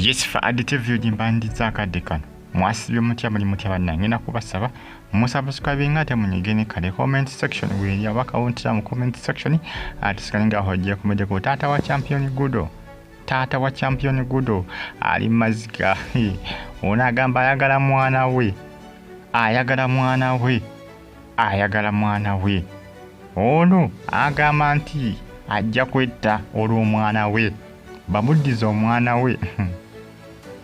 Yes, for additive mbandiza akadde kano mwasibye mutya muli mutya bannange nakubasaba musubscribing ate munyigene kale comment section weri abakawuntira mu comment section atusigalinga hojje kumede ko Taata wa champion Gudo. Taata wa champion Gudo ali maziga ona agamba ayagala mwana we, ayagala mwana we, ayagala mwana we. Ono agamba nti ajja kwetta olw'omwana we, bamuddiza omwana we.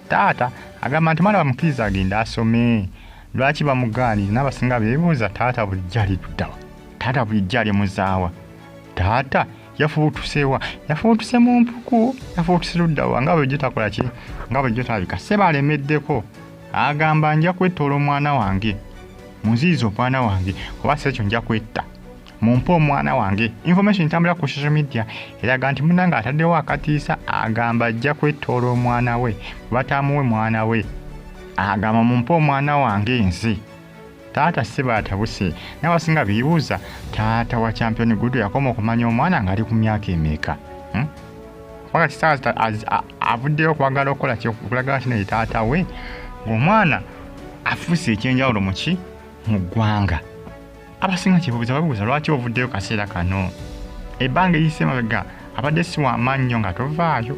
Taata agamba nti mwana bamukiriza agenda asome, lwaki bamugaanira? N'abasinga beebuuza taata bulijjo ali tuddawa, taata bulijjo ali muzaawa, taata yafuutusewa, yafuutuse mu mpuku, yafuutuse luddawa, nga bulijjo takola ki, nga bulijjo talabika. Sseba alemeddeko, agamba nja kwetta olw'omwana wange, muziiza omwana wange, oba si ekyo nja kwetta, mumpe omwana wange. Information ntambula ku social media eraga nti munnange ataddewo akatiisa, agamba ajja kwetta olw'omwana we, batamuwe mwana we, agamba mumpe omwana wange nze. Taata Sseba atabuse, n'abasinga beebuuza taata wa champion Gudo yakoma okumanya omwana ng'ali ku myaka emeka? Wakati sasa avuddeyo okwagala okukola okulaga nti naye taata we ng'omwana afuuse ekyenjawulo mu ki mu ggwanga. Abasinga kibuuza babuuza lwaki ovuddeyo kaseera kano? Ebbanga eriyise mabega abadde si w'amaanyi nnyo nga tovaayo,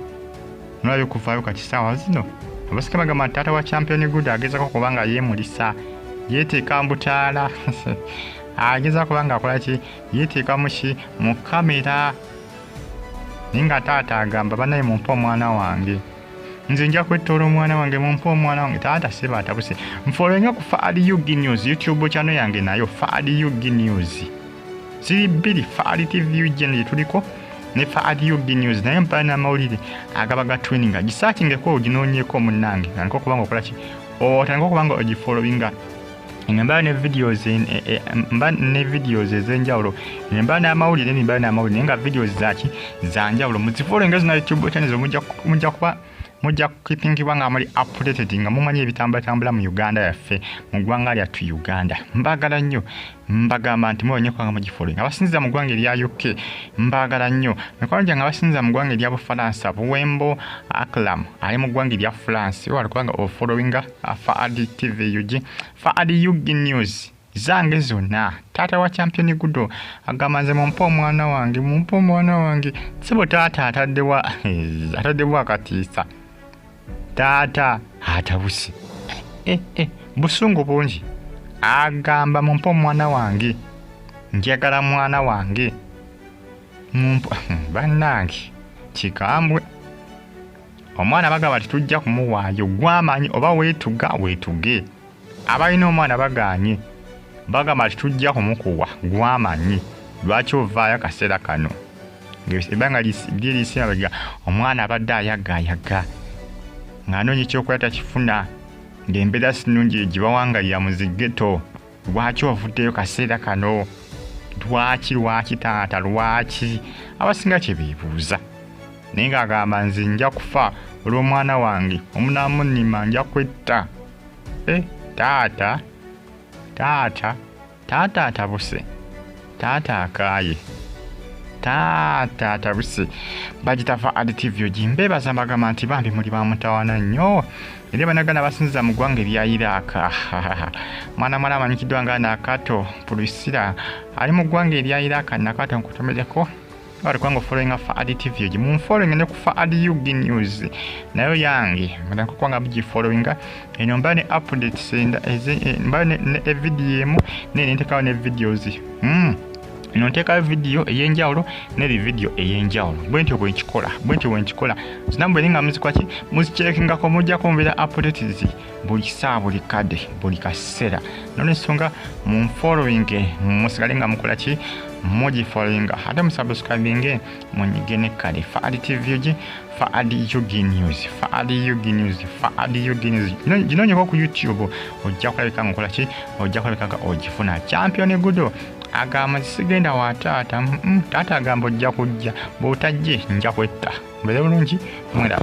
nolabye okuvaayo kati ssaawa zino. Abasinga bagamba nti taata wa champion Gudo agezaako kuba nga yeemulisa, yeeteeka mu butaala, agezaako kuba nga akola ki, yeeteeka mu ki, mu kamera. Naye nga taata agamba bannaye mumpe omwana wange, nze nja kwetta olw'omwana wange, mumpe omwana wange. Taata Sseba atabuse. Nfollowinga ku Faadi UG News YouTube channel yange nayo Faadi UG News. Ziri bbiri, Faadi TV UG gye tuliko ne Faadi UG News, naye mpala n'amawulire agaba ga training gisaakingeko oginoonyeeko munnange nko kubanga okola ki, otandika okuba nga ogifollowinga. Mba ne videos ez'enjawulo, mba n'amawulire naye nga videos zaki za njawulo. Muzifollowinga zonna YouTube channel mujja kukipingibwa nga muli updated nga mumanyi ebitambula mu Uganda yaffe, mu ggwanga lyattu Uganda. Mbagala nnyo, mbagamba nti mwonye kwanga mugifollowinga. Abasinziza mu ggwanga erya UK mbagala nnyo. Mikwano gyange abasinziza mu ggwanga erya Bufalansa, Buwembo Aklam ali mu ggwanga erya France, wali kubanga ofollowinga Faadi TV UG, Faadi UG News zange zonna. Taata wa champion Gudo agamba nze mumpe omwana wange, mumpe omwana wange. Ssebo taata ataddewo akatiisa. Taata atabuse, busungu bungi, agamba mumpe omwana wange, njagala mwana wange, mumpe. Bannange kikambwe, omwana bagamba titujja kumuwaayo, gwamanyi oba weetuge. Abalina omwana bagaanye bagamba titujja kumukuwa, gwamanyi. Lwaki ovaayo akaseera kano? Ebbanga lyeriyise mabega omwana abadde ayagaayaga ng'anoonya ekyokukola takifuna, ng'embeera sinungi gibawangaalira mu zigeto. Lwaki ovuddeyo kaseera kano? Lwaki taata, lwaki? Abasinga kye beebuuza. Naye ng'agamba nze nja kufa olw'omwana wange, omunaamunnima nja kwetta. Taata atabuse, taata akaaye, taata atabuse. Bagita Faadi TV UG mbeebaza mbagamba nti bambi muli bamutawaana nnyo eri banagana abasinziza mu ggwanga erya Iraq. Mwana amanyikiddwa nga Nakato Pulisira ali mu ggwanga erya Iraq. Nakato nkutomedeko wali kubanga ofollowinga Faadi TV UG, munfollowinga ne ku Faadi UG News nayo yange mutandika okuba nga mugifollowinga. Eno mba ne updates mba ne video emu nentekawo ne videos. Eno nteekayo video ey'enjawulo ne video ey'enjawulo. Bwentyo bwenkikola zinambu eri nga muzikwaki muziceekingako, mujjako mubeera updates buli saa, buli kadde, buli kaseera. Nolwensonga munfollowinge, musigale nga mukola ki, mugifollowinga ate musubscribinge munyigene kale. Faadi TV UG, Faadi UG News, Faadi UG News, Faadi UG News. Ginoonyeko ku YouTube ojja kulabika nga okola ki, ojja kulabika nga ogifuna. Champion Gudo agamba sigenda wa taata, taata agamba ojja kujja, bw'otajje nja kwetta. Mbeere bulungi, mwera.